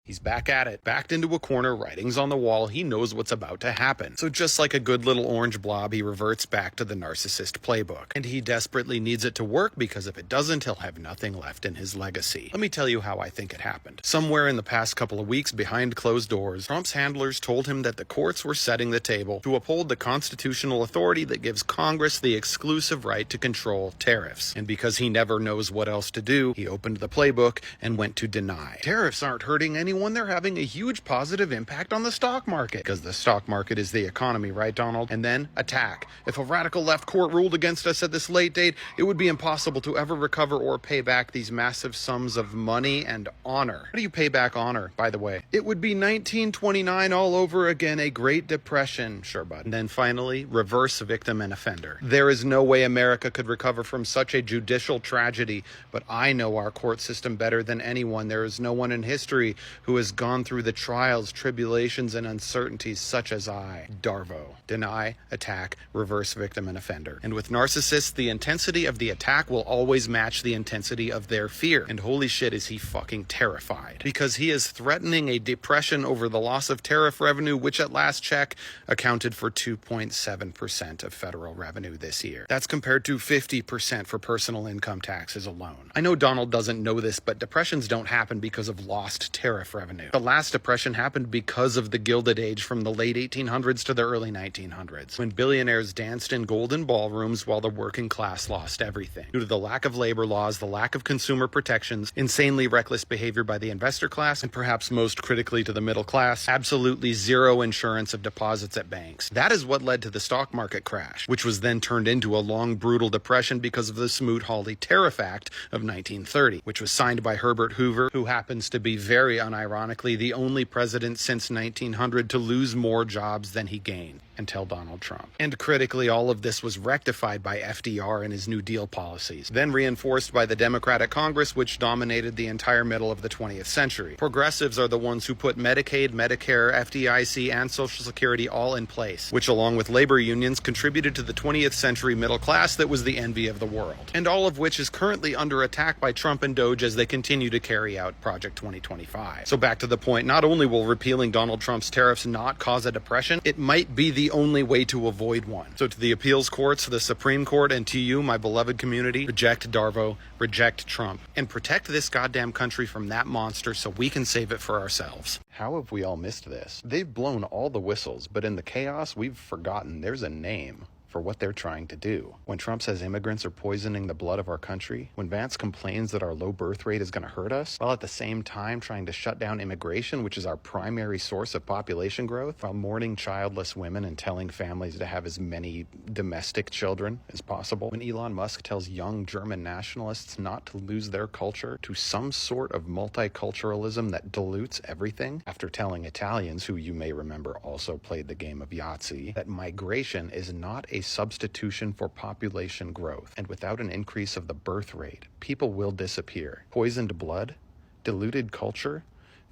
He's back at it, backed into a corner, writings on the wall. He knows what's about to happen. So just like a good little orange blob, he reverts back to the narcissist playbook. And he desperately needs it to work because if it doesn't, he'll have nothing left in his legacy. Let me tell you how I think it happened. Somewhere in the past couple of weeks, behind closed doors, Trump's handlers told him that the courts were setting the table to uphold the constitutional authority that gives Congress the exclusive right to control tariffs. And because he never knows what else to do, he opened the playbook and went to deny. Tariffs aren't hurting anyone, they're having a huge positive impact on the stock market. Because the stock market is the economy, right, Donald? And then attack. If a radical left court ruled against us at this late date, it would be impossible to ever recover or pay back these massive sums of money and honor. How do you pay back honor, by the way? It would be 1929 all over again, a Great Depression. Sure, bud. And then finally, reverse victim and offender. There is no way America could recover from such a judicial tragedy, but I know our court system better than anyone. There is no one in history who has gone through the trials, tribulations, and uncertainties such as I. Darvo. Deny, attack, reverse victim and offender. And with narcissists, the intensity of the attack will always match the intensity of their fear. And holy shit, is he fucking terrified. Because he is threatening a depression over the loss of tariff revenue, which at last check accounted for 2.7% of federal revenue this year. That's compared to 50% for personal income taxes alone. I know Donald doesn't know this, but depressions don't happen because of lost tariff revenue. The last depression happened because of the Gilded Age from the late 1800s to the early 1900s, when billionaires danced in golden ballrooms while the working class lost everything. Due to the lack of labor laws, the lack of consumer protections, insanely reckless behavior by the investor class, and perhaps most critically to the middle class, absolutely zero insurance of deposits at banks. That is what led to the stock market crash, which was then turned into a long, brutal depression because of the Smoot-Hawley Tariff Act of 1930, which was signed by Herbert Hoover, who happens to be very unironically the only president since 1900 to lose more jobs than he gained, until Donald Trump. And critically, all of this was rectified by FDR and his New Deal policies, then reinforced by the Democratic Congress, which dominated the entire middle of the 20th century. Progressives are the ones who put Medicaid, Medicare, FDIC, and Social Security all in place, which along with labor unions contributed to the 20th century middle class that was the envy of the world. And all of which is currently under attack by Trump and Doge as they continue to carry out Project 2025. So back to the point, not only will repealing Donald Trump's tariffs not cause a depression, it might be the only way to avoid one. So to the appeals courts, the Supreme Court, and to you, my beloved community, reject Darvo, reject Trump, and protect this goddamn country from that monster so we can save it for ourselves. How have we all missed this? They've blown all the whistles, but in the chaos, we've forgotten there's a name for what they're trying to do. When Trump says immigrants are poisoning the blood of our country, when Vance complains that our low birth rate is going to hurt us, while at the same time trying to shut down immigration, which is our primary source of population growth, while mourning childless women and telling families to have as many domestic children as possible, when Elon Musk tells young German nationalists not to lose their culture to some sort of multiculturalism that dilutes everything, after telling Italians, who you may remember also played the game of Yahtzee, that migration is not a substitution for population growth, and without an increase of the birth rate, people will disappear. Poisoned blood? Diluted culture?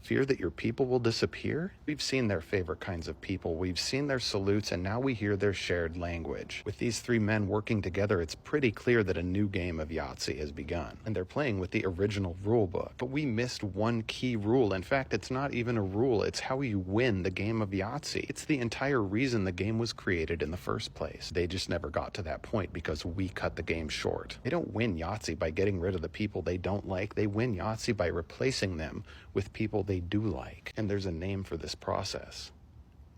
Fear that your people will disappear? We've seen their favorite kinds of people, we've seen their salutes, and now we hear their shared language. With these three men working together, it's pretty clear that a new game of Yahtzee has begun, and they're playing with the original rule book. But we missed one key rule. In fact, it's not even a rule, it's how you win the game of Yahtzee. It's the entire reason the game was created in the first place. They just never got to that point because we cut the game short. They don't win Yahtzee by getting rid of the people they don't like, they win Yahtzee by replacing them with people they do like. And there's a name for this process.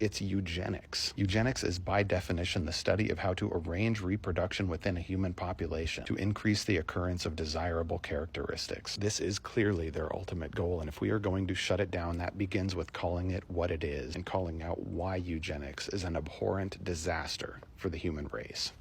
It's eugenics. Eugenics is by definition the study of how to arrange reproduction within a human population to increase the occurrence of desirable characteristics. This is clearly their ultimate goal, and if we are going to shut it down, that begins with calling it what it is and calling out why eugenics is an abhorrent disaster for the human race.